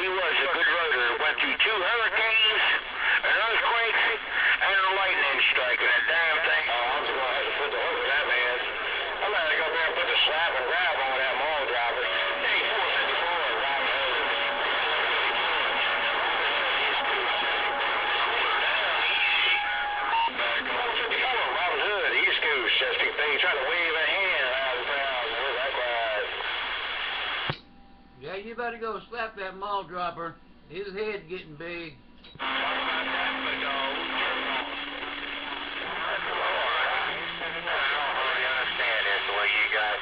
he was a good rotor. Went through 2 hurricanes, an earthquake, and a lightning strike, and a damn thing. Oh, I'm just going to have to put the hook in that man. I'm going to go up there and put the slap and grab on that MAUL driver. Hey, 454, Robin Hood. Robin Hood, East Coast, Chesapeake Bay, trying to wave a hand around the crowd. Likewise. Yeah, you better go slap that MAUL dropper. His head getting big.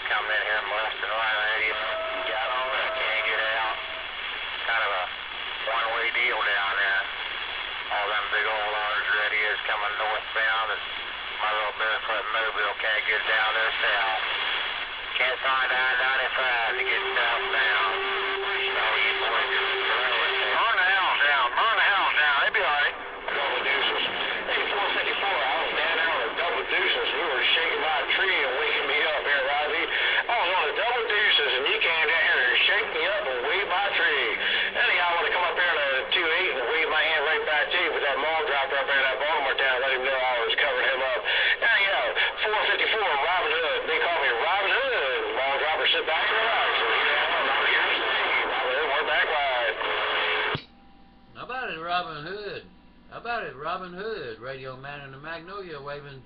Come in here molesting right at you. You got on it, can't get out. Kind of a one-way deal down there. All them big old large radios coming northbound, and my little barefoot mobile can't get down there south. Can't find I-95 to get southbound. Oh, you boys just throw it. Burn the house down, burn the house down. They'll be all right. Double deuces. Hey, 454, I was down there on a double deuces. You were shaking my tree and waking me up here, Robbie. I was on a double deuces, and you came down here and shake me up and wave my tree. Anyhow, I want to come up here to 2-8 and wave my hand right back to you with that MAUL dropper up there in that Baltimore town. Let him know I was covering him up. Anyhow, 454, Robin Hood. They call me Robin Hood. MAUL dropper, sit back and relax. I'm here to stay. Robin Hood, we're back live. How about it, Robin Hood? How about it, Robin Hood? Radio Man in the Magnolia waving.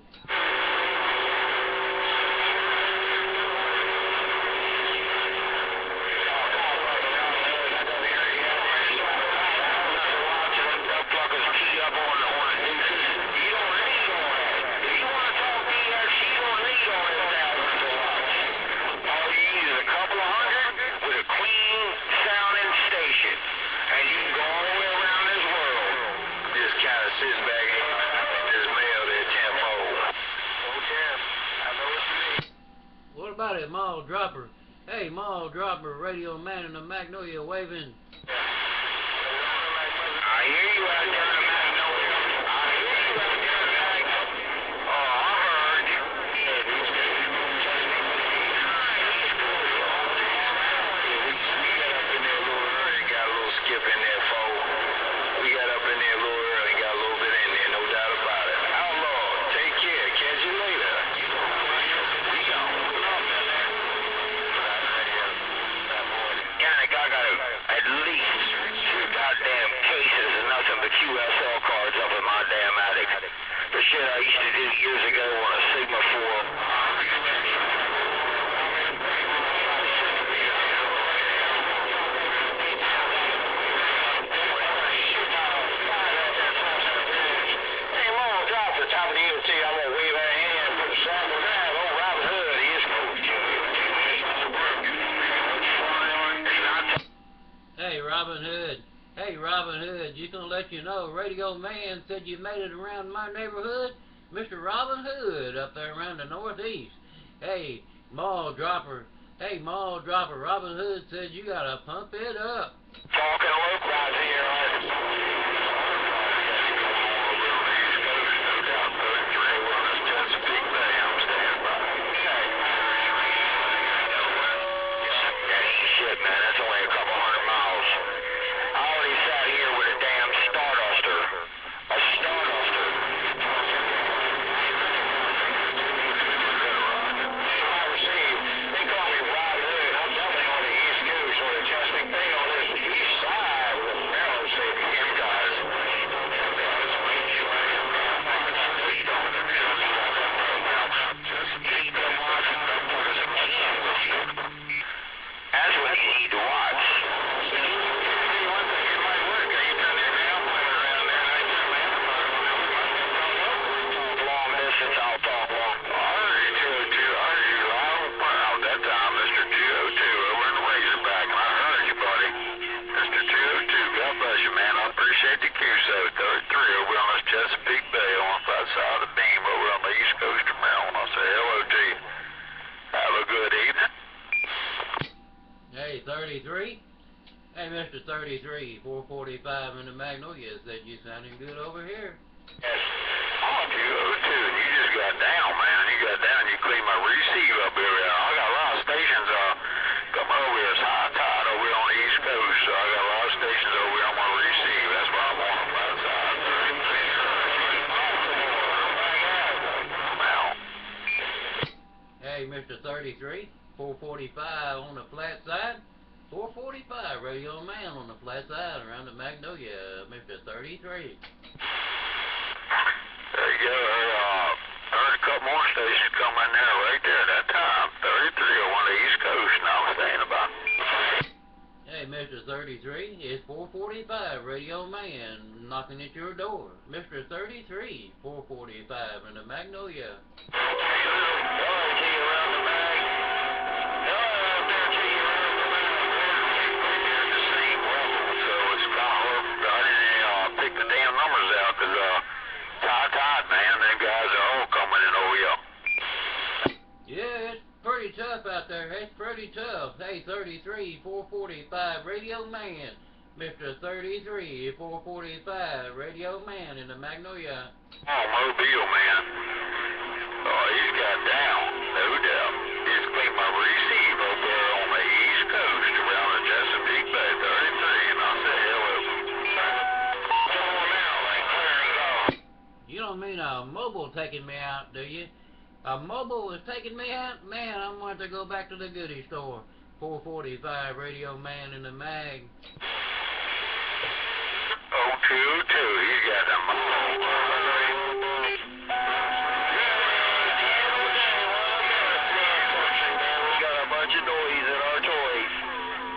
Sitting back in his mail there, tenfold. Oh, Tim, I know what you mean. What about it, MAUL dropper? Hey, MAUL dropper, Radio Man in the Magnolia waving. I hear you out there in the Magnolia. I hear you out there in the Magnolia. Oh, I heard. We got up in there a little early and got a little skip in there, folks. We got up in there a little early and got a little bit in there, no doubt about it. Outlaw, take care. Catch you later. We gone. Yannick, I got at least 2 goddamn cases of nothing but QSL cards up in my damn attic. The shit I used to do years ago on a Sigma 4. Top of the EMT, I'm going to wave that hand for the slap and grab. Oh, Robin Hood, he is coach. Hey, Robin Hood. Hey, Robin Hood, just gonna let you know, Radio Man said you made it around my neighborhood. Mr. Robin Hood up there around the northeast. Hey, MAUL dropper. Hey, MAUL dropper. Robin Hood said you gotta pump it up. Talking local right here, man, that's only a couple hundred miles. I already sat here with a damn starduster. A starduster. I received. They call me Robin Hood. I'm definitely on the East Coast or the Chesapeake Bay on this east side with Maryland City. Guys. That's what you need to watch. Long distance, I'll talk long. I heard you, 202. I heard you loud and proud that time, Mr. 202, over in Razorback. I heard you, buddy. Mr. 202, God bless you, man. I appreciate the QSO 33 over on this Chesapeake Bay on the side of the beam over on the east coast of Maryland. I say hello to you. Have a good evening. Hey, 33? Hey, Mr. 33, 445 in the Magnolia said you sounding good over here. Yes. Oh, 202, you just got down, man. You got down, you cleaned my receive up here. I got a lot of stations come over here. It's high tide over here on the East Coast, so I got a lot of stations Hey, Mr. 33, 445 on the flat side. 445 Radio Man on the flat side around the Magnolia, Mr. 33. There you go. Heard a couple more stations come in there right there at that time. 33 on the East Coast, and I was saying about. Hey, Mr. 33, it's 445 Radio Man knocking at your door. Mr. 33, 445 in the Magnolia. Yeah, it's pretty tough out there. It's pretty tough. Hey, 33, 445 Radio Man. Mr. 33, 445 Radio Man in the Magnolia. Oh, Mobile, man. Oh, he's got down, no doubt. He's cleaned my receive over there on the East Coast around the Chesapeake Bay, 33, and I said hello. You don't mean a mobile taking me out, do you? A mobile is taking me out? Man, I'm going to go back to the goodie store. 445 Radio Man in the Mag. 022, he's got the MAUL. We got a bunch of noise in our toys.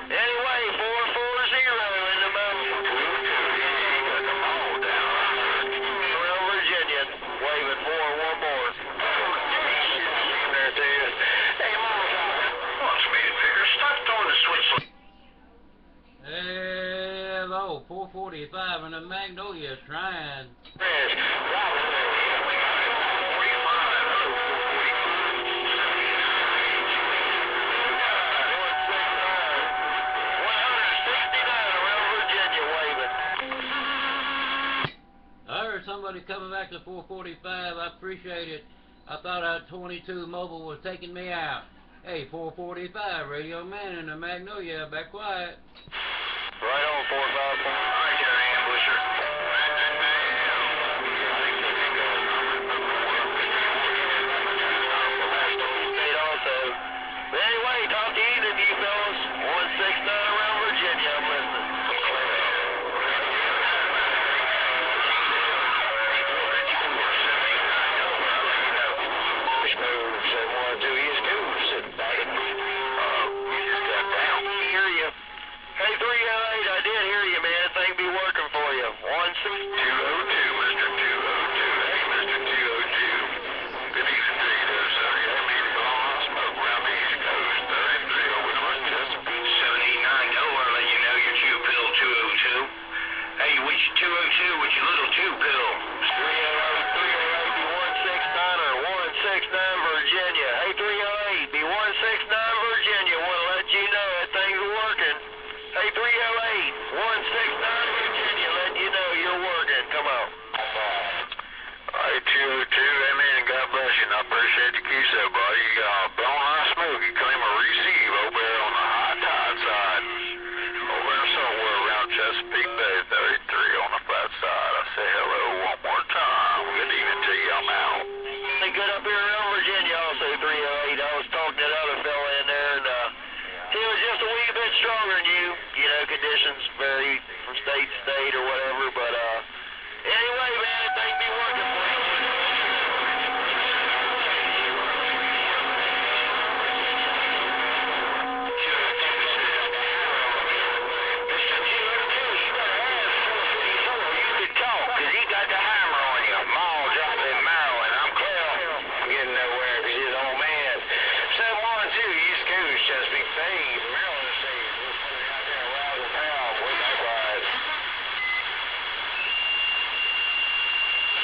Anyway, 440 in the MAUL. 022, he got the MAUL down. Around Virginia, waving 414. Hey, MAUL, wants me to figure. Stop throwing the switch. Hello, 445 in the Magnolia trying. I heard somebody coming back to 445. I appreciate it. I thought our 22 mobile was taking me out. Hey, 445 Radio Man in the Magnolia, back quiet. Right on, 454. I got an ambusher. State also. But anyway, talk to either of you fellas. 169 around Virginia, I'm listening. Hey, 308, I did hear you, man. Thing be working for you. 16202, Mr. 202. Hey, Mr. 202. Good evening to you there, sir. Yeah, man, it's all on smoke around the East Coast. 33 over North Chesapeake. 789 Delaware, let you know your 2-pill 202. Hey, which 202, which your little 2-pill? 308, be 169 or 169 Virginia. Hey, 308, be 169 Virginia. Want to let you know that thing's working. Hey, 308, 169 Virginia, letting you know you're working. Come on. Hey, 202, hey, man, God bless you, and I appreciate the keys there, buddy. You got a blown high smoke. You claim a receive over there on the high tide side. Over there somewhere around Chesapeake Bay, 33 on the flat side. I say hello one more time. Good evening to you, I'm out. Hey, good up here around Virginia also, 308. I was talking to that other fella in there, and he was just a wee bit stronger than you. You know, conditions vary from state to state or whatever.